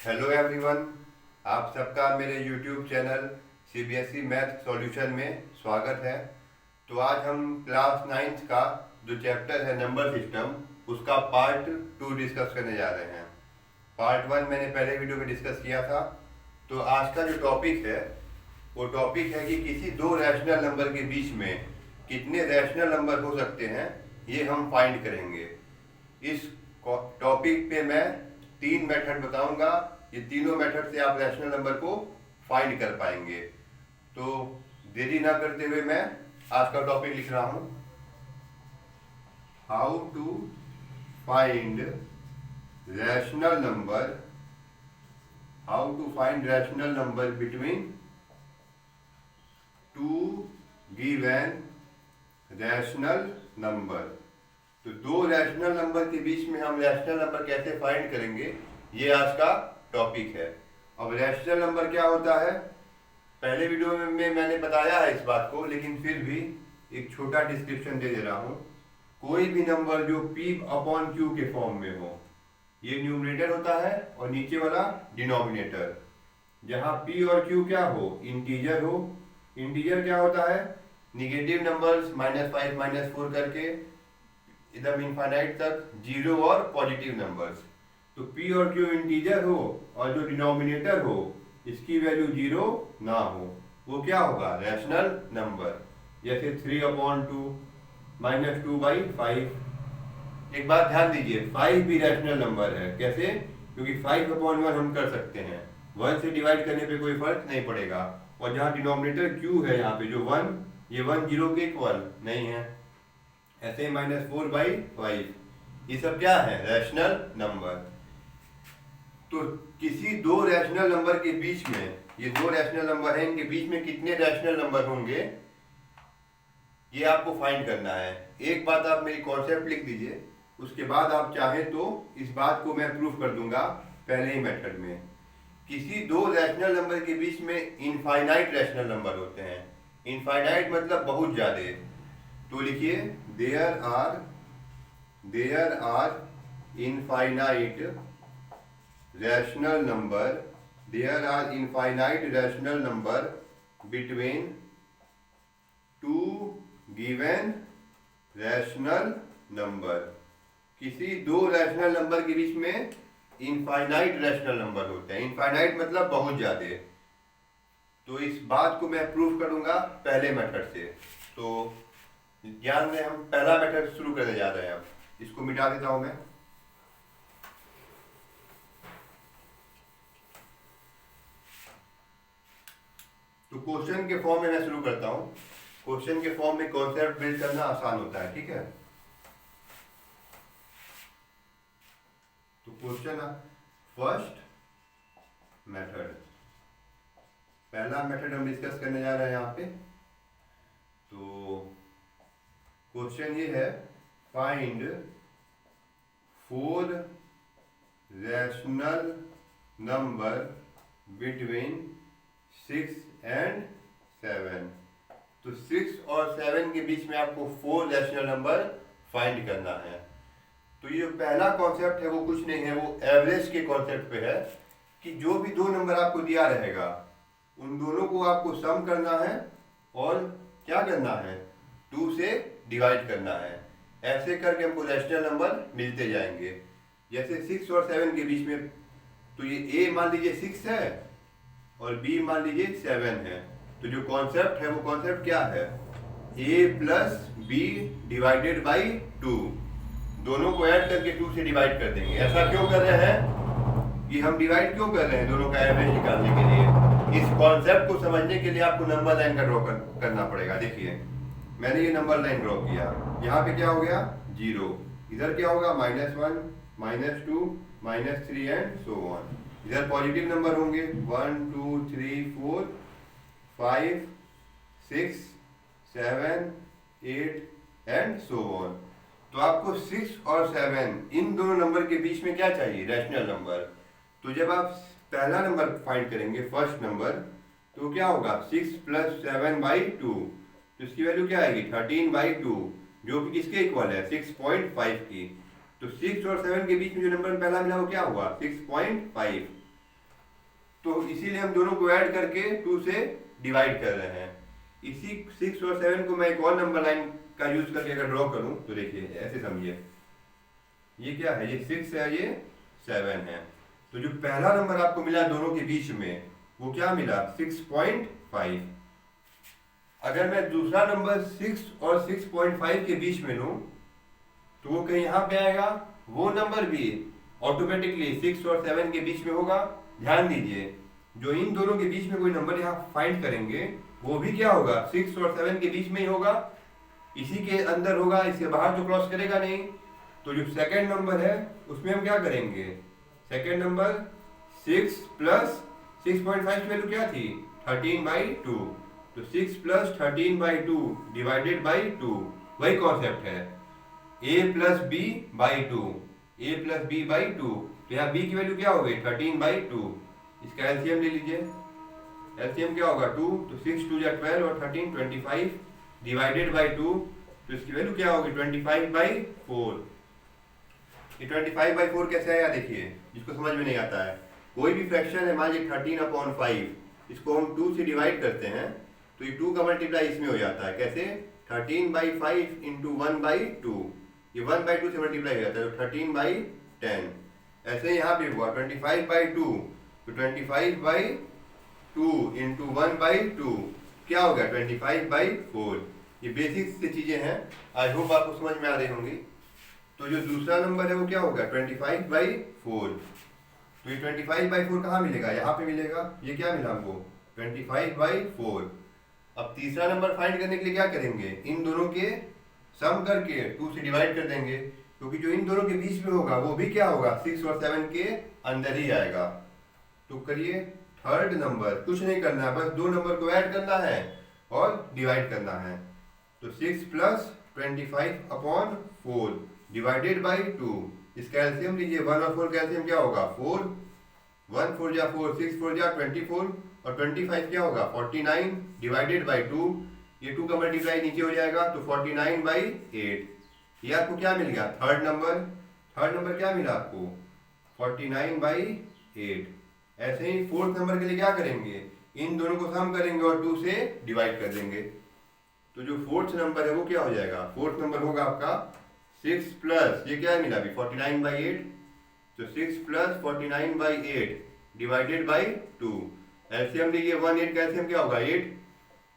Hello everyone, आप सबका मेरे YouTube channel CBSE math solution में स्वागत है। तो आज हम क्लास 9th का जो चैप्टर है नंबर सिस्टम, उसका पार्ट 2 डिस्कस करने जा रहे हैं। पार्ट 1 मैंने पहले वीडियो में डिस्कस किया था। तो आज का जो टॉपिक है वो टॉपिक है कि किसी दो रैशनल नंबर के बीच में कितने रैशनल नंबर हो सकते हैं, ये हम फाइंड करेंगे। इस टॉपिक पे मैं 3 मेथड बताऊंगा। ये तीनों मेथड से आप रैशनल नंबर को फाइंड कर पाएंगे। तो देरी ना करते हुए मैं आज का टॉपिक लिख रहा हूं, how to find rational number, how to find rational number between two given rational number. तो दो रैशनल नंबर के बीच में हम रैशनल नंबर कैसे फाइंड करेंगे, ये आज का टॉपिक है। अब रैशनल नंबर क्या होता है, पहले वीडियो में मैंने बताया है इस बात को, लेकिन फिर भी एक छोटा डिस्क्रिप्शन दे दे रहा हूं। कोई भी नंबर जो p अपॉन q के फॉर्म में हो, ये न्यूमरेटर होता है और नीचे वाला डिनोमिनेटर। जहां p और q क्या हो, इंटीजर हो। इंटीजर क्या होता है, निगेटिव नंबर्स -5 -4 करके एकदम इनफाइनाइट तक, जीरो और पॉजिटिव नंबर्स। तो p और q इंटीजर हो और जो डिनोमिनेटर हो इसकी वैल्यू जीरो ना हो, वो क्या होगा, रैशनल नंबर। जैसे 3/2 -2/5। एक बात ध्यान दीजिए, 5 भी रैशनल नंबर है। कैसे? क्योंकि 5/1 हम कर सकते हैं, 1 से डिवाइड करने पे कोई फर्क नहीं पड़ेगा। और जहाँ डिनोमिनेटर q है, यहाँ पे जो 1, ये 1 0 के इक्वल नहीं है। ऐसे -4/5, ये सब क्या है, रैशनल नंबर। तो किसी दो रैशनल नंबर के बीच में, ये दो रैशनल नंबर है, इनके बीच में कितने रैशनल नंबर होंगे, ये आपको फाइंड करना है। एक बात आप मेरी कॉन्सेप्ट लिख दीजिए, उसके बाद आप चाहें तो इस बात को मैं प्रूफ कर दूंगा पहले ही मेथड में। किसी दो रैशनल नंबर के बीच में इनफाइनाइट रैशनल नंबर होते हैं। इनफाइनाइट मतलब बहुत ज्यादा। तो लिखिए, there are infinite rational number, there are infinite rational number between two given rational number. किसी दो रैशनल नंबर के बीच में इनफाइनाइट रैशनल नंबर होते हैं। इनफाइनाइट मतलब बहुत ज्यादा। तो इस बात को मैं प्रूफ करूंगा पहले मेथड से। तो ध्यान दें, हम पहला मेथड शुरू करने जा रहे हैं। अब इसको मिटा देता हूं मैं। तो क्वेश्चन के फॉर्म में मैं शुरू करता हूं। क्वेश्चन के फॉर्म में कॉन्सेप्ट बिल्ड करना आसान होता है, ठीक है। तो क्वेश्चन फर्स्ट मेथड, पहला मेथड हम डिस्कस करने जा रहे हैं यहाँ पे। तो क्वेश्चन ये है, find 4 rational number between 6 and 7। तो 6 और 7 के बीच में आपको 4 रैशनल नंबर फाइंड करना है। तो ये पहला कॉन्सेप्ट है वो कुछ नहीं है, वो एवरेज के कॉन्सेप्ट पे है कि जो भी दो नंबर आपको दिया रहेगा उन दोनों को आपको सम करना है और क्या करना है, 2 से डिवाइड करना है। ऐसे करके हमको रैशनल नंबर मिलते जाएंगे। जैसे 6 और 7 के बीच में, तो ये a मान लीजिए 6 है और b मान लीजिए 7 है। तो जो कॉन्सेप्ट है वो कॉन्सेप्ट क्या है, a plus b divided by 2। दोनों को ऐड करके 2 से डिवाइड कर देंगे। ऐसा क्यों कर रहे हैं, कि हम डिवाइड क्यों कर रहे हैं, दोनों का एवरेज निकालने के लिए। इस कॉन्सेप्ट को समझने के लिए आपको नंबर लाइन का ड्रॉ करना पड़ेगा। देखिए, मैंने ये नंबर लाइन ड्रॉ किया। यहाँ पे क्या हो गया, 0। इधर क्या होगा, -1 -2 -3 एंड सो ऑन। इधर पॉजिटिव नंबर होंगे, 1 2 3 4 5 6 7 8 एंड सो ऑन। तो आपको 6 और 7 इन दोनों नंबर के बीच में क्या चाहिए, रैशनल नंबर। तो जब आप पहला नंबर फाइंड करेंगे, फर्स्ट नंबर, तो क्या होगा, 6 + 7/2। तो इसकी वैल्यू क्या आएगी, 13/2, जो कि किसके इक्वल है, 6.5 की। तो 6 और 7 के बीच में जो नंबर पहला मिला वो क्या हुआ, 6.5। तो इसीलिए हम दोनों को ऐड करके 2 से डिवाइड कर रहे हैं। इसी 6 और 7 को मैं एक और नंबर लाइन का यूज करके अगर ड्रॉ करूं तो देखिए ऐसे समझिए, ये क्या है, ये 6 है, ये 7 है। तो जो पहला नंबर आपको मिला दोनों के बीच में वो क्या मिला, 6.5। अगर मैं दूसरा नंबर 6 और 6.5 के बीच में लूं तो वो कहीं यहां पे आएगा, वो नंबर भी ऑटोमेटिकली 6 और 7 के बीच में होगा। ध्यान दीजिए, जो इन दोनों के बीच में कोई नंबर यहाँ फाइंड करेंगे वो भी क्या होगा, 6 और 7 के बीच में ही होगा, इसी के अंदर होगा, इसके बाहर तो क्रॉस करेगा नहीं। तो जो सेकंड नंबर है उसमें हम क्या करेंगे, सेकंड नंबर 6 प्लस 6.5 की वैल्यू क्या थी, 13/2। तो 6 प्लस 13/2 डिवाइडेड बाई 2, वही कॉन्सेप्ट है, a plus B by 2, a plus B by 2। तो यहाँ b की वैल्यू क्या हो गई, 13/2। इसका एलसीएम ले लीजिए, एलसीएम क्या होगा 2, तो 6 2 जा 12 और 13 25 डिवाइडेड बाई 2। तो इसकी वैल्यू क्या होगी, 25/4। ये 25/4 कैसे आया, देखिए जिसको समझ में नहीं आता है, कोई भी फ्रैक्शन है, मान लीजिए 13/5, इसको हम 2 से डिवाइड करते हैं तो ये 2 का मल्टीप्लाई इसमें हो जाता है, कैसे, 13/5 इंटू 1/2, ये 1/2 से मल्टीप्लाई हो जाता है, तो 13/10। ऐसे यहाँ पे हुआ 25/2, तो 25/2 इंटू 1/2 क्या हो गया, 25/4। ये बेसिक से चीजें हैं, आई होप आपको समझ में आ रही होंगी। तो जो दूसरा नंबर है वो क्या होगा, 25/4। तो ये 25/4 कहाँ मिलेगा, यहाँ पे मिलेगा, ये क्या मिला हमको, 25/4। अब तीसरा नंबर फाइंड करने के लिए क्या करेंगे, इन दोनों के सम करके 2 से डिवाइड कर देंगे, क्योंकि जो इन दोनों के बीच में होगा वो भी क्या होगा, 6 और 7 के अंदर ही आएगा। तो करिए, थर्ड नंबर कुछ नहीं करना है, बस 2 नंबर को ऐड करना है और डिवाइड करना है। तो 6 प्लस 25/4 डिवाइडेड बाई 2। इसका एलसीएम लीजिए, 1 और 4 का एलसीएम क्या होगा, 4, 1 4 जा 4, 6 4 जा 24 और 25 क्या होगा, 49 डिवाइडेड बाई 2। ये 2 का मल्टीप्लाई नीचे हो जाएगा, तो 49/8। ये आपको क्या मिल गया, थर्ड नंबर क्या मिला आपको, 49/8। ऐसे ही फोर्थ नंबर के लिए क्या करेंगे, इन दोनों को सम करेंगे और 2 से डिवाइड कर देंगे। तो जो फोर्थ नंबर है वो क्या हो जाएगा, फोर्थ नंबर होगा आपका 6 प्लस, ये क्या मिला अभी, 49/8। तो 6 प्लस 49/8 डिवाइडेड बाई 2। एलसीएम लीजिए, 1 8 का एलसीएम क्या होगा, 8,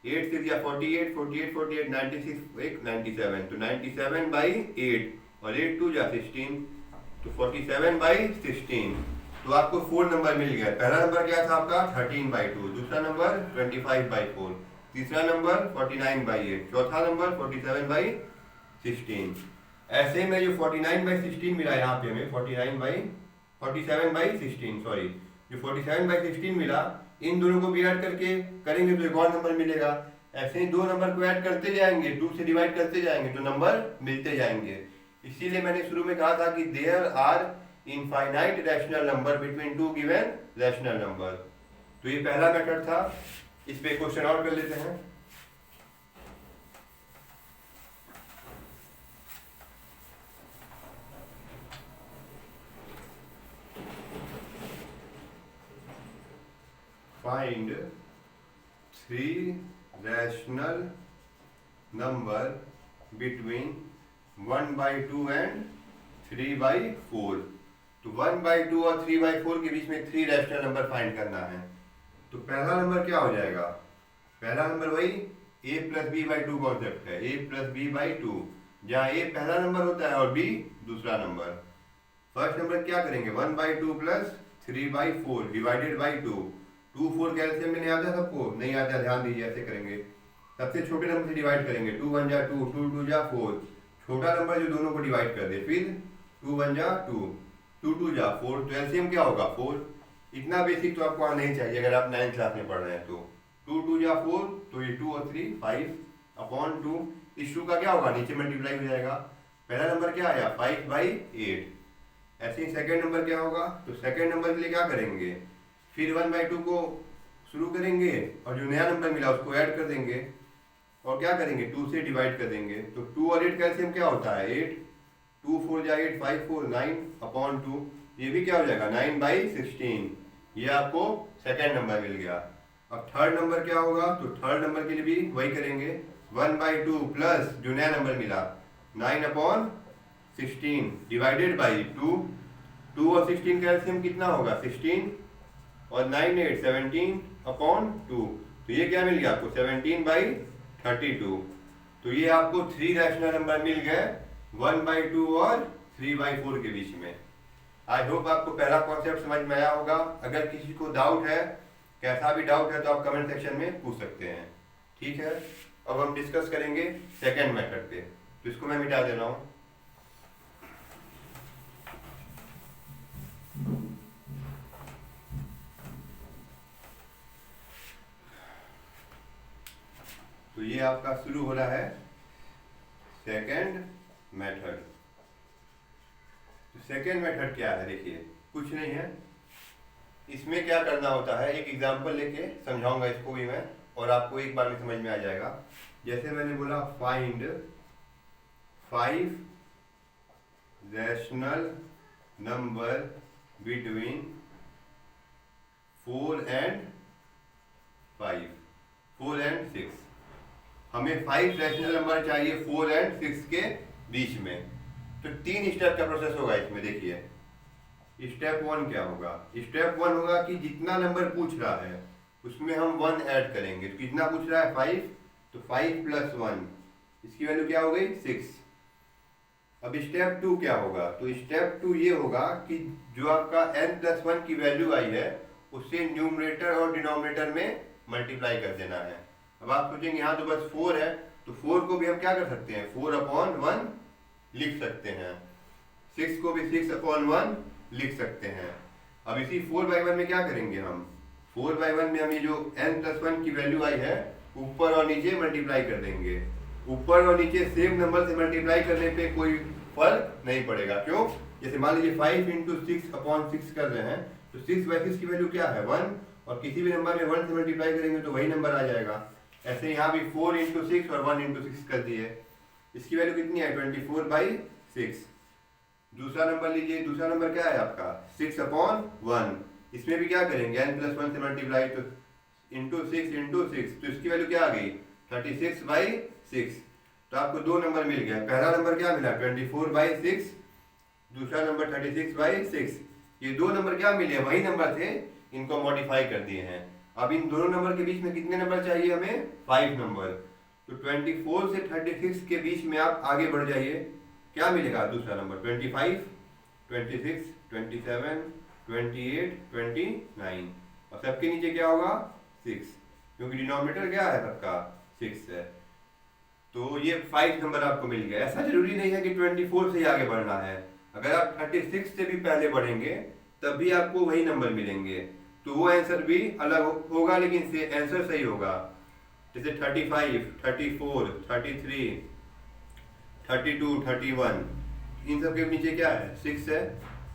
8 6 या 48, 48 48 96 1 97। तो 97/8 और 8 2 जा 16, तो 47/16। तो आपको 4 नंबर मिल गया। पहला नंबर क्या था आपका, 13/2, दूसरा नंबर 25/4, तीसरा नंबर 49/8, चौथा नंबर 47/16। ऐसे में जो 49/16 मिला यहाँ पे हमें, 47/16 सॉरी, जो 47/16 मिला, इन दोनों को भी ऐड करके करेंगे तो एक और नंबर मिलेगा। ऐसे ही 2 नंबर को ऐड करते जाएंगे, 2 से डिवाइड करते जाएंगे तो नंबर मिलते जाएंगे। इसीलिए मैंने शुरू में कहा था कि there are infinite rational number between 2 given rational number. तो ये पहला मेथड था। इस पे क्वेश्चन और कर लेते हैं। Find 3 rational number between 1/2 and 3/4। तो 1/2 और 3/4 के बीच में 3 रैशनल नंबर फाइंड करना है। तो पहला नंबर क्या हो जाएगा, पहला नंबर वही a plus B by 2 concept है, a प्लस बी बाई 2, जहाँ a पहला नंबर होता है और b दूसरा नंबर। फर्स्ट नंबर क्या करेंगे, 1/2 प्लस 3/4 डिवाइडेड बाई 2। 2 4 कैल्सियम में नहीं आता सबको, नहीं आता, ध्यान दीजिए, ऐसे करेंगे। सबसे छोटे नंबर से डिवाइड करेंगे, 2 1 जा 2, 2 2 जा 4, छोटा नंबर जो दोनों को डिवाइड कर दे, फिर 2 1 जा 2, 2 2 जा 4, तो एलसीएम क्या होगा 4। इतना बेसिक तो आपको आना नहीं चाहिए अगर आप 9th क्लास में पढ़ रहे हैं। तो 2 2 जा 4, तो ये 2 और 3 5/2। इस 2 का क्या होगा, नीचे मल्टीप्लाई हो जाएगा। पहला नंबर क्या आया, 5/8। ऐसे ही सेकंड नंबर क्या होगा, तो सेकंड नंबर के लिए क्या करेंगे, फिर 1/2 को शुरू करेंगे और जो नया नंबर मिला उसको ऐड कर देंगे और क्या करेंगे, 2 से डिवाइड कर देंगे। तो 2 और 8 का एलसीएम क्या होता है 8, 2 4 जा 8 5 4 9/2। ये भी क्या हो जाएगा 9/16। ये आपको सेकंड नंबर मिल गया। अब थर्ड नंबर क्या होगा, तो थर्ड नंबर के लिए भी वही करेंगे, 1/2 प्लस जो नया नंबर मिला 9/16 डिवाइडेड बाई 2। 2 और 16 का एलसीएम कितना होगा 16, और 9 8 17/2। तो ये क्या मिल गया आपको 17/32। तो ये आपको 3 रैशनल नंबर मिल गए 1/2 और 3/4 के बीच में। आई होप आपको पहला कॉन्सेप्ट समझ में आया होगा। अगर किसी को डाउट है, कैसा भी डाउट है, तो आप कमेंट सेक्शन में पूछ सकते हैं। ठीक है, अब हम डिस्कस करेंगे सेकेंड मेथड पे। तो इसको मैं मिटा दे रहा हूँ। तो ये आपका शुरू हो रहा है सेकेंड मेथड। तो सेकेंड मेथड क्या है, देखिए कुछ नहीं है। इसमें क्या करना होता है, एक एग्जांपल लेके समझाऊंगा इसको भी मैं, और आपको एक बार में समझ में आ जाएगा। जैसे मैंने बोला find 5 rational number between 4 and 6। हमें 5 रैशनल नंबर चाहिए 4 and 6 के बीच में। तो 3 स्टेप का प्रोसेस होगा इसमें। देखिए स्टेप 1 क्या होगा, स्टेप 1 होगा कि जितना नंबर पूछ रहा है उसमें हम 1 ऐड करेंगे। तो कितना पूछ रहा है 5, तो 5 + 1, इसकी वैल्यू क्या हो गई 6। अब स्टेप 2 क्या होगा, तो स्टेप 2 ये होगा कि जो आपका n+1 की वैल्यू आई है उससे न्यूमरेटर और डिनोमिनेटर में मल्टीप्लाई कर देना है। अब आप सोचेंगे यहाँ तो बस 4 है, तो 4 को भी हम क्या कर सकते हैं 4/1 लिख सकते हैं, 6 को भी 6/1 लिख सकते हैं। अब इसी 4/1 में क्या करेंगे हम, 4/1 में हम ये जो n+1 की वैल्यू आई है ऊपर और नीचे मल्टीप्लाई कर देंगे। ऊपर और नीचे सेम नंबर से मल्टीप्लाई करने पे कोई फर्क नहीं पड़ेगा। क्यों, जैसे मान लीजिए 5 × 6/6 कर रहे हैं, तो 6/6 की वैल्यू क्या है 1, और किसी भी नंबर में 1 से मल्टीप्लाई करेंगे तो वही नंबर आ जाएगा। ऐसे यहाँ भी 4 × 6 और 1 × 6 कर दिए, इसकी वैल्यू कितनी है 24/6। दूसरा नंबर लीजिए, दूसरा नंबर क्या है आपका 6/1। इसमें भी क्या करेंगे n+1 से मल्टीप्लाई, तो × 6 × 6, तो इसकी वैल्यू क्या आ गई 36/6। तो आपको दो नंबर मिल गया। पहला नंबर क्या मिला 24/6, दूसरा नंबर 36/6। ये दो नंबर क्या मिले, वही नंबर थे, इनको मॉडिफाई कर दिए हैं। अब इन दोनों नंबर के बीच में कितने नंबर चाहिए हमें 5 नंबर। तो 24 से 36 के बीच में आप आगे बढ़ जाइए, क्या मिलेगा दूसरा नंबर 25, 26, 27, 28, 29, और सबके नीचे क्या होगा 6, क्योंकि डिनोमिनेटर क्या है सबका 6 है। तो ये 5 नंबर आपको मिल गया। ऐसा जरूरी नहीं है कि 24 से ही आगे बढ़ना है, अगर आप 36 से भी पहले बढ़ेंगे तब भी आपको वही नंबर मिलेंगे। तो वो आंसर भी अलग होगा, लेकिन आंसर सही होगा। जैसे 35, 34, 33, 32, 31, इन सब के नीचे क्या है 6 है।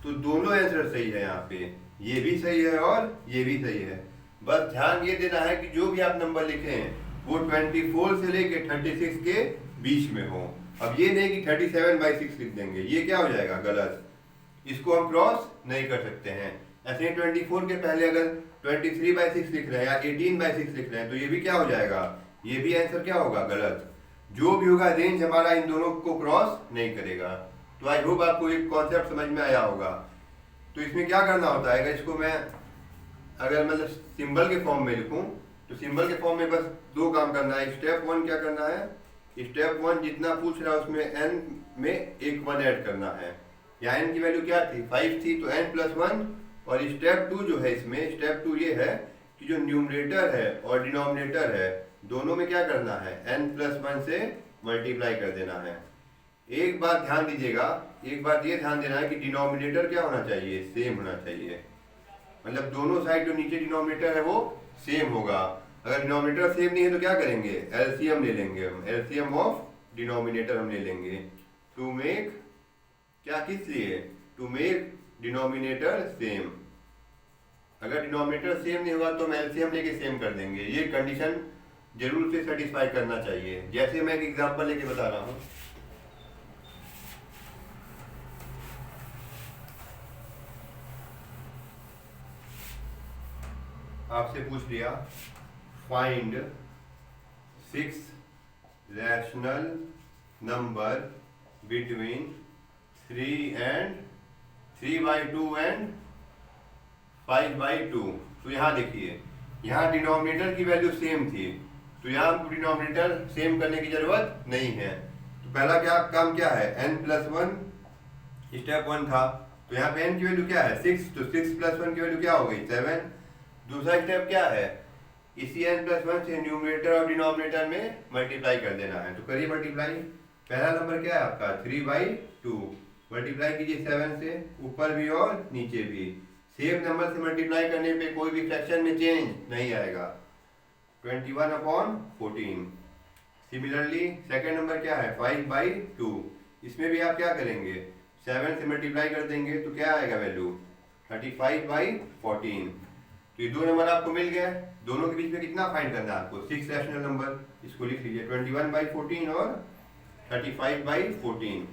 तो दोनों आंसर सही है यहाँ पे, ये भी सही है और ये भी सही है। बस ध्यान ये देना है कि जो भी आप नंबर लिखें वो 24 से लेके 36 के बीच में हो। अब ये नहीं कि 37/6 लिख देंगे, ये क्या हो जाएगा गलत, इसको हम क्रॉस नहीं कर सकते हैं। ऐसे ही 24 के पहले अगर 23/6 लिख रहे हैं या 18/6 लिख रहे हैं तो ये भी क्या हो जाएगा, ये भी आंसर क्या होगा गलत। जो भी होगा रेंज हमारा इन दोनों को क्रॉस नहीं करेगा। तो आई होप आपको एक कॉन्सेप्ट समझ में आया होगा। तो इसमें क्या करना होता है, इसको मैं अगर मतलब सिंबल के फॉर्म में लिखूं तो सिंबल के फॉर्म में बस दो काम करना है। स्टेप 1 क्या करना है, स्टेप 1 जितना पूछ रहा है उसमें n में एक 1 ऐड करना है। यहाँ n की वैल्यू क्या थी 5 थी, तो n+1। और स्टेप 2 जो है, इसमें स्टेप 2 ये है कि जो न्यूमरेटर है और डिनोमिनेटर है दोनों में क्या करना है n+1 से मल्टीप्लाई कर देना है। एक बात ध्यान दीजिएगा, एक बात ये ध्यान देना है कि डिनोमिनेटर क्या होना चाहिए सेम होना चाहिए, मतलब दोनों साइड जो नीचे डिनोमिनेटर है वो सेम होगा। अगर डिनोमिनेटर सेम नहीं है तो क्या करेंगे एलसीएम ले लेंगे, हम एलसीएम ऑफ डिनोमिनेटर हम ले लेंगे टू मेक क्या, किस लिए, टू मेक डिनोमिनेटर सेम। अगर डिनोमिनेटर सेम नहीं होगा तो हम एलसीएम लेके सेम कर देंगे। ये कंडीशन जरूर से सेटिस्फाई करना चाहिए। जैसे मैं एक एग्जांपल लेके बता रहा हूँ, आपसे पूछ लिया find 6 rational number between 3/2 and 5/2। तो यहाँ देखिए, यहाँ डिनोमिनेटर की वैल्यू सेम थी, तो यहाँ हमको डिनोमिनेटर सेम करने की जरूरत नहीं है। तो पहला काम क्या है, n+1 स्टेप 1 था, तो यहाँ पे n की वैल्यू क्या है 6, तो 6 + 1 की वैल्यू क्या हो गई 7। दूसरा स्टेप क्या है, इसी n+1 से न्यूमरेटर और डिनोमिनेटर में मल्टीप्लाई कर देना है। तो करिए मल्टीप्लाई। पहला नंबर क्या है आपका 3/2, मल्टीप्लाई कीजिए 7 से, ऊपर भी और नीचे भी। सेम नंबर से मल्टीप्लाई करने पे कोई भी फ्रैक्शन में चेंज नहीं आएगा। 21/14। सिमिलरली सेकंड नंबर क्या है 5/2, इसमें भी आप क्या करेंगे 7 से मल्टीप्लाई कर देंगे तो क्या आएगा वैल्यू 35/14। तो ये दो नंबर आपको मिल गया। दोनों के बीच में कितना फाइंड करना है आपको 6 रैशनल नंबर, इसको लिख लीजिए 21/14 और 35/14।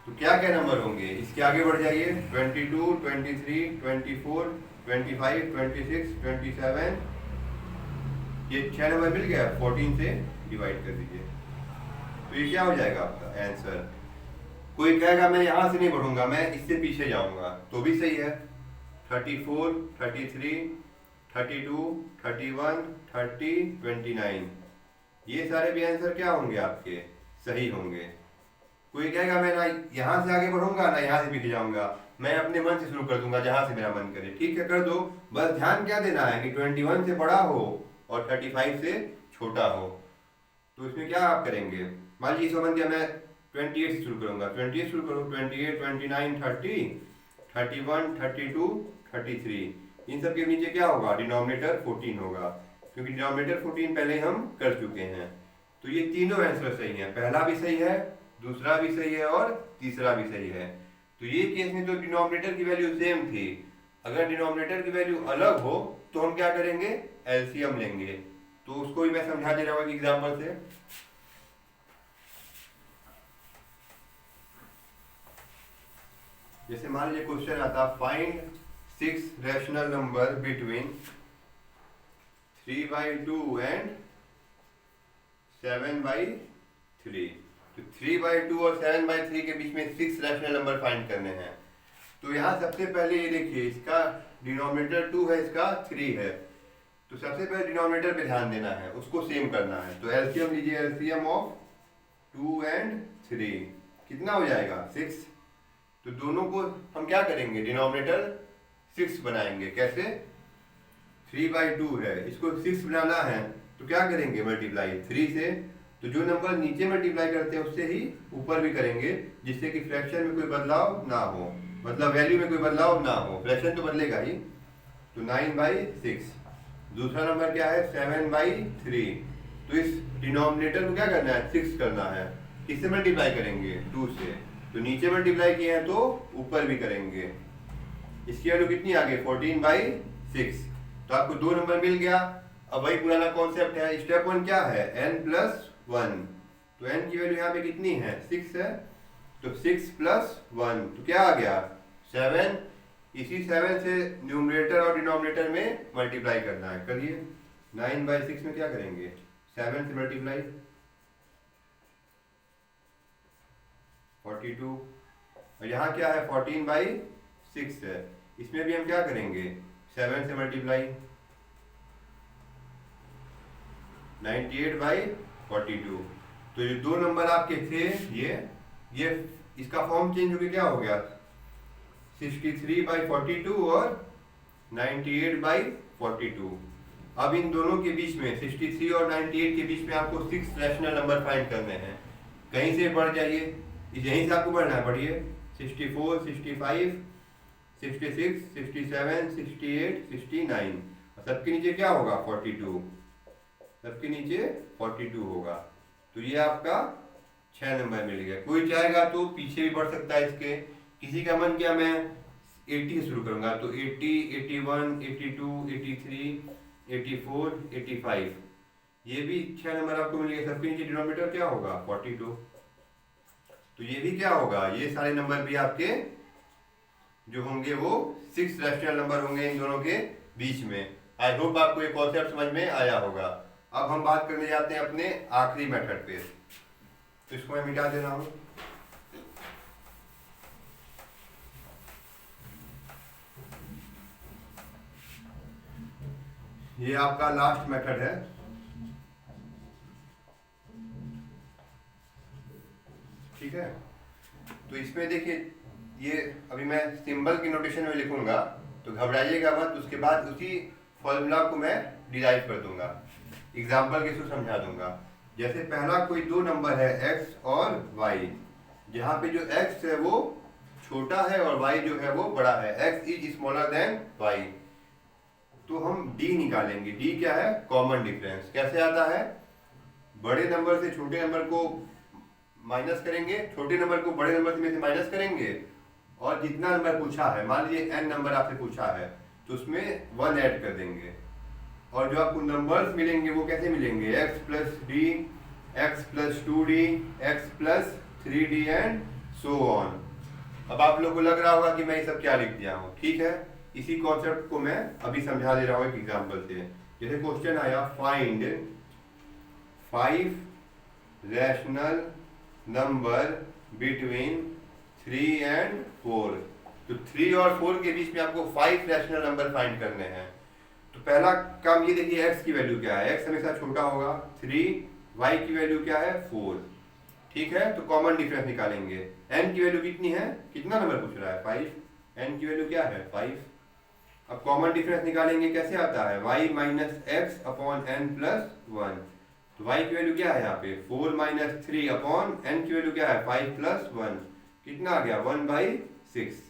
तो क्या क्या नंबर होंगे, इसके आगे बढ़ जाइए 22, 23, 24, 25, 26, 27, ये 6 नंबर मिल गया, 14 से डिवाइड कर दीजिए। तो ये क्या हो जाएगा आपका आंसर। कोई कहेगा मैं यहाँ से नहीं बढ़ूंगा, मैं इससे पीछे जाऊंगा, तो भी सही है। 34, 33, 32, 31, 30, 29, ये सारे भी आंसर क्या होंगे आपके सही होंगे। कोई कहेगा मैं ना यहाँ से आगे बढ़ूंगा ना यहाँ से पीछे जाऊंगा, मैं अपने मन से शुरू कर दूंगा जहां से मेरा मन करे। ठीक है, कर दो, बस ध्यान क्या देना है कि 21 से बड़ा हो और 35 से छोटा हो। तो इसमें क्या आप करेंगे, मान लीजिए समझ गया, मैं 28 से शुरू करूंगा, 28 शुरू करूँ, 28, 29, 30, 31, 32, 33, इन सब के नीचे क्या होगा डिनोमिनेटर 14 होगा, क्योंकि डिनोमिनेटर 14 पहले हम कर चुके हैं। तो ये तीनों आंसर सही है, पहला भी सही है, दूसरा भी सही है और तीसरा भी सही है। तो ये केस में तो डिनोमिनेटर की वैल्यू सेम थी, अगर डिनोमिनेटर की वैल्यू अलग हो तो हम क्या करेंगे एलसीएम लेंगे। तो उसको भी मैं समझा दे रहा हूँ एग्जाम्पल से। जैसे मान लीजिए क्वेश्चन आता find 6 rational number between 3/2 and 7/3। तो 3/2 और 7/3 के बीच में 6 रैशनल नंबर फाइंड करने हैं। तो यहाँ सबसे पहले ये देखिए, इसका डिनोमिनेटर 2 है, इसका 3 है, तो सबसे पहले डिनोमिनेटर पे ध्यान देना है, उसको सेम करना है। तो एलसीएम लीजिए, एलसीएम ऑफ 2 एंड 3 कितना हो जाएगा 6। तो दोनों को हम क्या करेंगे डिनोमिनेटर 6 बनाएंगे। कैसे, 3/2 है, इसको 6 बनाना है तो क्या करेंगे मल्टीप्लाई 3 से। तो जो नंबर नीचे मल्टीप्लाई करते हैं उससे ही ऊपर भी करेंगे, जिससे कि फ्रैक्शन में कोई बदलाव ना हो, मतलब वैल्यू में कोई बदलाव ना हो, फ्रैक्शन तो बदलेगा ही। तो 9/6। दूसरा नंबर क्या है 7/3। तो इस डिनोमिनेटर को क्या करना है 6 करना है, किससे मल्टीप्लाई करेंगे 2 से। तो नीचे मल्टीप्लाई किए हैं तो ऊपर भी करेंगे। इसकी वैल्यू कितनी आ गई 14/6। तो आपको 2 नंबर मिल गया। अब वही पुराना कॉन्सेप्ट है, स्टेप 1 क्या है n+1। तो n की वैल्यू यहाँ पे कितनी है 6 है, तो 6 + 1 तो क्या आ गया 7। इसी 7 से न्यूमरेटर और डिनोमिनेटर में मल्टीप्लाई करना है। करिए 9/6 में क्या करेंगे 7 से मल्टीप्लाई 42, और यहाँ क्या है 14/6 है, इसमें भी हम क्या करेंगे 7 से मल्टीप्लाई 98/42। तो ये 2 नंबर आपके थे, ये इसका फॉर्म चेंज होकर क्या हो गया 63/42 और 98/42। अब इन दोनों के बीच में 63 और 98 के बीच में आपको 6 रैशनल नंबर फाइंड करने हैं। कहीं से बढ़ जाइए, यहीं से आपको बढ़ना है, बढ़िए 64, 65, 66, 67, 68, 69, और सबके नीचे क्या होगा 42, सबके नीचे 42 होगा। तो ये आपका 6 नंबर मिल गया। कोई चाहेगा तो पीछे भी बढ़ सकता है इसके, किसी का मन किया मैं 80 से शुरू करूंगा तो 80, 81, 82, 83, 84, 85, ये भी 6 नंबर आपको मिल गया। सबके नीचे डिनोमिनेटर क्या होगा 42। तो ये भी क्या होगा, ये सारे नंबर भी आपके जो होंगे वो 6 रैशनल नंबर होंगे इन दोनों के बीच में। आई होप आपको ये कॉन्सेप्ट समझ में आया होगा। अब हम बात करने जाते हैं अपने आखिरी मेथड पे, तो इसको मैं मिटा दे रहा हूँ। ये आपका लास्ट मेथड है। ठीक है, तो इसमें देखिए, ये अभी मैं सिंबल की नोटेशन में लिखूंगा, तो घबराइएगा मत, उसके बाद उसी फॉर्मूला को मैं डिराइव कर दूंगा, एग्जाम्पल के थ्रू समझा दूंगा। जैसे पहला कोई दो नंबर है x और y, जहाँ पे जो x है वो छोटा है और y जो है वो बड़ा है, x is smaller than y, तो हम d निकालेंगे। d क्या है? Common difference. कैसे आता है? बड़े नंबर से छोटे नंबर को माइनस करेंगे, छोटे नंबर को बड़े नंबर में से माइनस करेंगे, और जितना नंबर पूछा है, मान लीजिए n नंबर आपसे पूछा है, तो उसमें 1 ऐड कर देंगे, और जो आपको नंबर्स मिलेंगे वो कैसे मिलेंगे? x plus D, x plus 2d, x plus 3d and so on. अब आप लोग को लग रहा होगा कि मैं ये सब क्या लिख दिया हूँ। ठीक है, इसी कॉन्सेप्ट को मैं अभी समझा दे रहा हूँ एक एग्जाम्पल से। जैसे क्वेश्चन आया, find 5 rational number between 3 and 4। तो 3 और 4 के बीच में आपको 5 रैशनल नंबर फाइंड करने हैं। तो पहला काम ये देखिए, x की वैल्यू क्या है? x हमेशा छोटा होगा 3, y की वैल्यू क्या है? 4। ठीक है, तो कॉमन डिफरेंस निकालेंगे। n की वैल्यू कितनी है? कितना नंबर पूछ रहा है? 5। n की वैल्यू क्या है? 5। अब कॉमन डिफरेंस निकालेंगे, कैसे आता है? y minus X upon N plus 1। तो y की वैल्यू क्या है यहाँ पे? 4 माइनस 3 अपॉन n की वैल्यू क्या है? 5 प्लस 1। कितना आ गया? 1/6।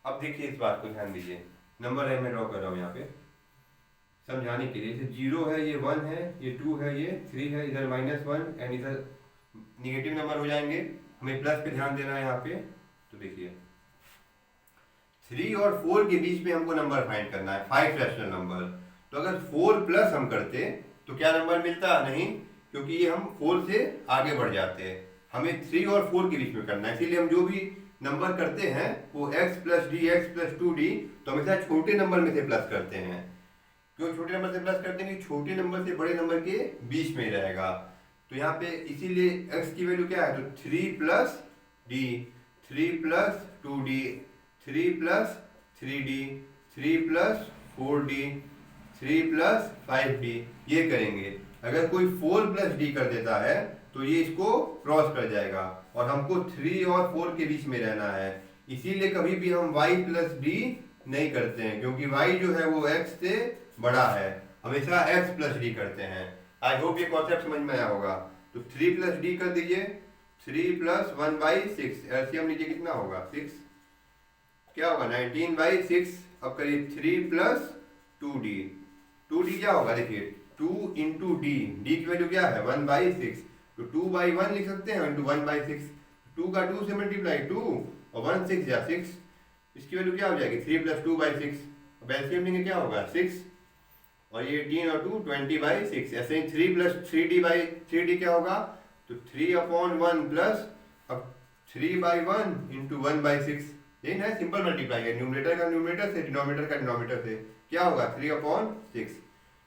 अब देखिए, इस बात को ध्यान दीजिए, नंबर है मैं ड्रॉ कर रहा हूँ यहाँ पे समझाने के लिए। 0 है, ये 1 है, ये 2 है, ये 3 है, इधर -1 एंड इधर निगेटिव नंबर हो जाएंगे, हमें प्लस पे ध्यान देना है यहाँ पे। तो देखिए, 3 और 4 के बीच में हमको नंबर फाइंड करना है, 5 रैशनल नंबर। तो अगर 4 प्लस हम करते तो क्या नंबर मिलता? नहीं, क्योंकि ये हम 4 से आगे बढ़ जाते हैं। हमें 3 और 4 के बीच में करना है, इसीलिए हम जो भी नंबर करते हैं वो x plus D, x plus 2d, तो हमेशा छोटे नंबर में से प्लस करते हैं। क्यों छोटे नंबर से प्लस करते हैं? छोटे नंबर से बड़े नंबर के बीच में रहेगा। तो यहाँ पे इसीलिए x की वैल्यू क्या है? तो 3 plus D, 3 plus 2d, 3 plus 3d, 3 plus 4d, 3 plus 5d, ये करेंगे। अगर कोई 4 प्लस d कर देता है तो ये इसको क्रॉस कर जाएगा, और हमको 3 और 4 के बीच में रहना है। इसीलिए कभी भी हम y प्लस डी नहीं करते हैं, क्योंकि y जो है वो x से बड़ा है, हमेशा x प्लस डी करते हैं। आई होप ये कॉन्सेप्ट समझ में आया होगा। तो 3 प्लस डी कर दीजिए, 3 प्लस 1/6, एलसीएम लीजिए, कितना होगा? 6। क्या होगा? 19/6। अब करिए 3 प्लस 2d, 2d क्या होगा? देखिए 2 इंटू डी, डी की वैल्यू क्या है? 1/6, तो 2/1 लिख सकते हैं इंटू 1/6। 2 का 2 से मल्टीप्लाई 2 और 1 6 या 6, इसकी वैल्यू क्या हो जाएगी? 3 प्लस 2/6। अब एलसीएम लेंगे, क्या होगा? 6, और ये 18 और 2 20/6। ऐसे ही 3 प्लस 3d क्या होगा? तो 3/1 प्लस, अब 3/1 इंटू 1/6, यही ना सिंपल मल्टीप्लाई है, न्यूमरेटर का न्यूमरेटर से, डिनोमिनेटर का डिनोमिनेटर से, क्या होगा? 3/6।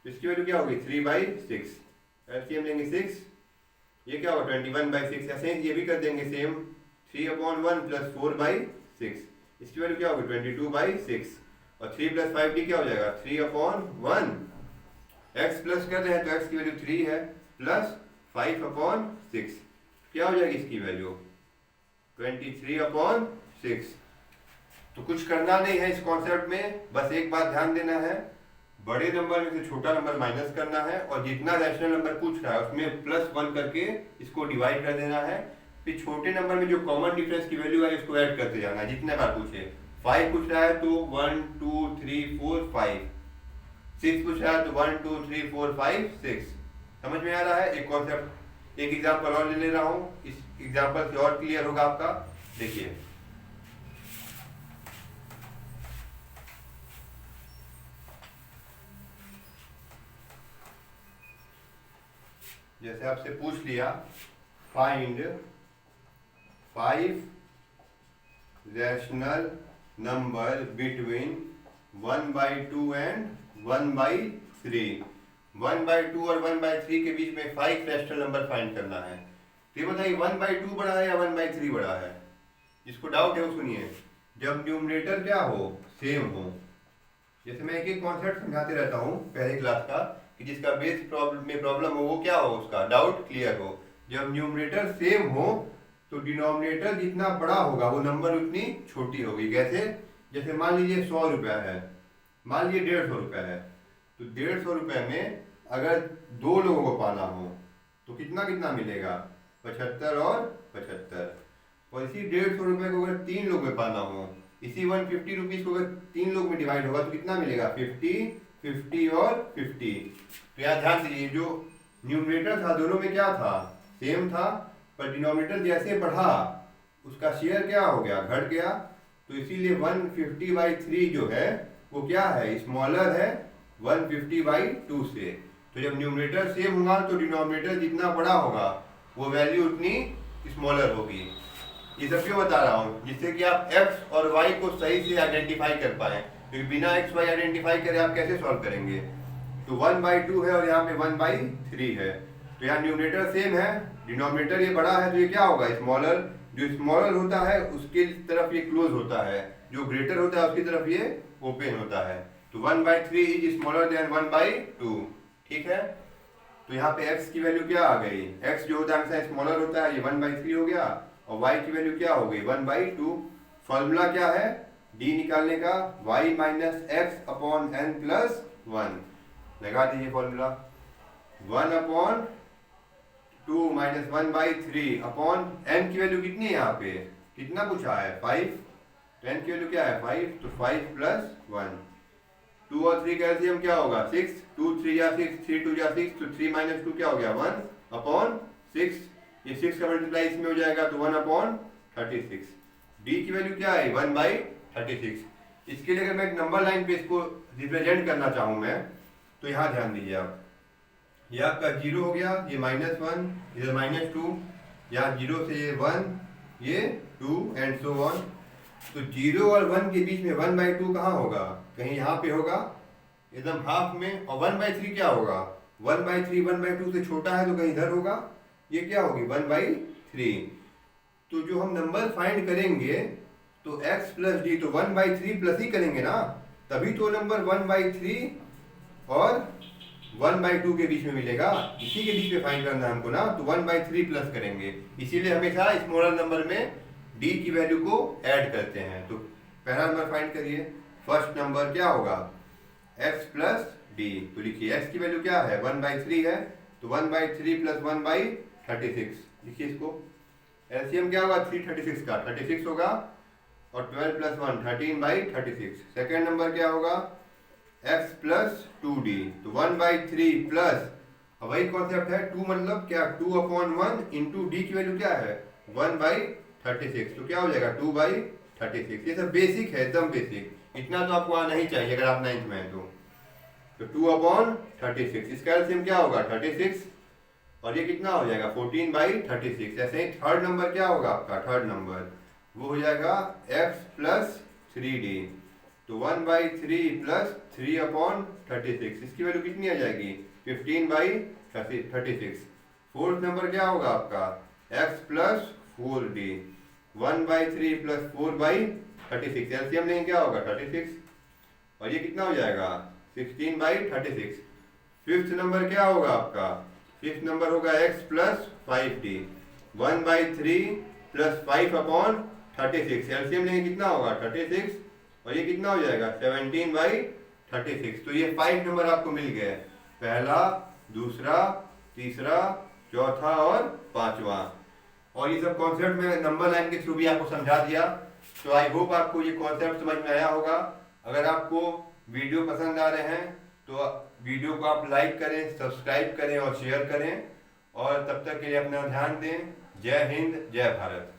इसकी वैल्यू क्या होगी? 3/6। एलसीएम लेंगे 6, ये क्या होगा? 21/6। ऐसे ही ये भी कर देंगे सेम, 3/1 प्लस 4/6, इसकी वैल्यू क्या होगी? 22/6। और 3 प्लस 5d क्या हो जाएगा? 3/1। x प्लस कर रहे हैं तो x की वैल्यू 3 है, प्लस 5/6, क्या हो जाएगी इसकी वैल्यू? 23/6। तो कुछ करना नहीं है इस कॉन्सेप्ट में, बस एक बात ध्यान देना है, बड़े नंबर में से छोटा नंबर माइनस करना है, और जितना रैशनल नंबर पूछ रहा है उसमें +1 करके इसको डिवाइड कर देना है। फिर छोटे नंबर में जो कॉमन डिफरेंस की वैल्यू है उसको ऐड करते जाना है जितने बार पूछे। 5 पूछ रहा है तो 1 2 3 4 5, 6 पूछ रहा है तो 1 2 3 4 5 6। समझ में आ रहा है? एक कॉन्सेप्ट, एक एग्जाम्पल और ले रहा हूँ, इस एग्जाम्पल से और क्लियर होगा आपका। देखिए, जैसे आपसे पूछ लिया, find 5 rational number between 1/2 and 1/3। 1/2 और 1/3 के बीच में 5 रैशनल नंबर फाइंड करना है। तो ये बताइए 1/2 बड़ा है या 1/3 बड़ा है? जिसको डाउट है वो सुनिए। जब न्यूमरेटर क्या हो, सेम हो, जैसे मैं एक कॉन्सेप्ट समझाते रहता हूँ पहले क्लास का, कि जिसका बेस प्रॉब्लम हो वो क्या हो, उसका डाउट क्लियर हो। जब न्यूमरेटर सेम हो तो डिनोमिनेटर जितना बड़ा होगा वो नंबर उतनी छोटी होगी। कैसे? जैसे मान लीजिए 100 रुपया है, मान लीजिए 150 रुपया है, तो 150 रुपये में अगर 2 लोगों को पाना हो तो कितना कितना मिलेगा, 75 और 75। और इसी 150 रुपये को अगर 3 लोग में पाना हो, इसी 150 रुपीज़ को अगर 3 लोग में डिवाइड होगा तो कितना मिलेगा, 50, 50 और 50। तो यहाँ ध्यान दीजिए, जो न्यूमरेटर था दोनों में क्या था, सेम था, पर डिनोमिनेटर जैसे बढ़ा उसका शेयर क्या हो गया, घट गया। तो इसीलिए 150/3 जो है वो क्या है, स्मॉलर है 150/2 से। तो जब न्यूमरेटर सेम होगा तो डिनोमिनेटर जितना बड़ा होगा वो वैल्यू उतनी स्मॉलर होगी। ये सब क्यों बता रहा हूँ, जिससे कि आप x और y को सही से आइडेंटिफाई कर पाए, क्योंकि बिना x y आइडेंटिफाई करे आप कैसे सॉल्व करेंगे। तो 1/2 है और यहाँ पे 1/3 है, तो यहाँ न्यूमरेटर सेम है, डिनोमिनेटर ये बड़ा है, तो ये क्या होगा, स्मॉलर। जो स्मॉलर होता है उसके तरफ ये क्लोज होता है, जो ग्रेटर होता है उसकी तरफ ये ओपन होता है। तो 1/3 इज स्मॉलर देन 1/2। ठीक है, तो यहाँ पे x की वैल्यू क्या आ गई, x जो होता है हमेशा स्मॉलर होता है, ये 1/3 हो गया, और y की वैल्यू क्या हो गई, 1/2। फॉर्मूला क्या है d निकालने का, y - x/n+1। लगा दीजिए फॉर्मूला, 1/2 - 1/3 अपॉन n की वैल्यू कितनी है, यहाँ पे कितना पूछा है, 5। तो n की वैल्यू क्या है, 5, तो 5 + 1। 2 और 3 का एलसीएम क्या होगा, 6। 2 3 या 6, 3 2 या 6, तो 3 - 2 क्या हो गया, 1/6। ये 6 का मल्टीप्लाई इसमें हो जाएगा तो 1/36। डी की वैल्यू क्या है, 1/36। इसके लिए अगर मैं एक नंबर लाइन पे इसको रिप्रेजेंट करना चाहूँ मैं, तो यहाँ ध्यान दीजिए आप, ये आपका 0 हो गया, ये -1, इधर -2, यहाँ 0 से ये 1, ये 2 एंड सो ऑन। तो 0 और 1 के बीच में 1/2 कहाँ होगा, कहीं यहाँ पे होगा एकदम हाफ में। और 1/3 क्या होगा, 1/3 1/2 से छोटा है तो कहीं इधर होगा, ये क्या होगी 1/3। तो जो हम नंबर फाइंड करेंगे तो x + d, तो 1/3 प्लस ही करेंगे ना, तभी तो नंबर 1/3 और 1/2 के बीच में मिलेगा। इसी के बीच में फाइंड करना है हमको ना, तो 1/3 प्लस करेंगे। इसीलिए हमेशा स्मॉलर नंबर में d की वैल्यू को ऐड करते हैं। तो पहला नंबर फाइंड करिए, फर्स्ट नंबर क्या होगा, x + d। तो लिखिए x की वैल्यू क्या है, 1/3 है, तो 1/3 + 1/36। लिखिए इसको, एलसीएम क्या होगा 336 का, 36 होगा, और 12 + 1 13/36। सेकेंड नंबर क्या होगा, x + 2d, तो 1/3 प्लस, अब वही कॉन्सेप्ट है, 2 मतलब क्या, 2/1 इंटू d की वैल्यू क्या है 1/36, तो क्या हो जाएगा 2/36। ये सब बेसिक है, एकदम बेसिक, इतना तो आपको आना ही चाहिए अगर आप 9th में हैं तो 2/36। इसका एलसीएम क्या होगा 36, और ये कितना हो जाएगा 14/36। ऐसे ही थर्ड नंबर क्या होगा आपका, थर्ड नंबर वो हो जाएगा x + 3d, तो 1/3 + 3/36। इसकी वैल्यू कितनी आ जाएगी 15/36। फोर्थ नंबर क्या होगा आपका x + 4d, 1/3 + 4/36। एलसीएम लेंगे क्या होगा 36, और ये कितना हो जाएगा 16/36। फिफ्थ नंबर क्या होगा आपका, फिफ्थ नंबर होगा x + 5d, 1/3 + 5/36। एलसीएम लेंगे कितना होगा 36, और ये कितना हो जाएगा 17/36। तो ये 5 नंबर आपको मिल गए, पहला, दूसरा, तीसरा, चौथा और पांचवा। और ये सब कॉन्सेप्ट में नंबर लाइन के थ्रू भी आपको समझा दिया। तो आई होप आपको ये कॉन्सेप्ट समझ में आया होगा। अगर आपको वीडियो पसंद आ रहे हैं तो वीडियो को आप लाइक करें, सब्सक्राइब करें और शेयर करें, और तब तक के लिए अपना ध्यान दें। जय हिंद, जय भारत।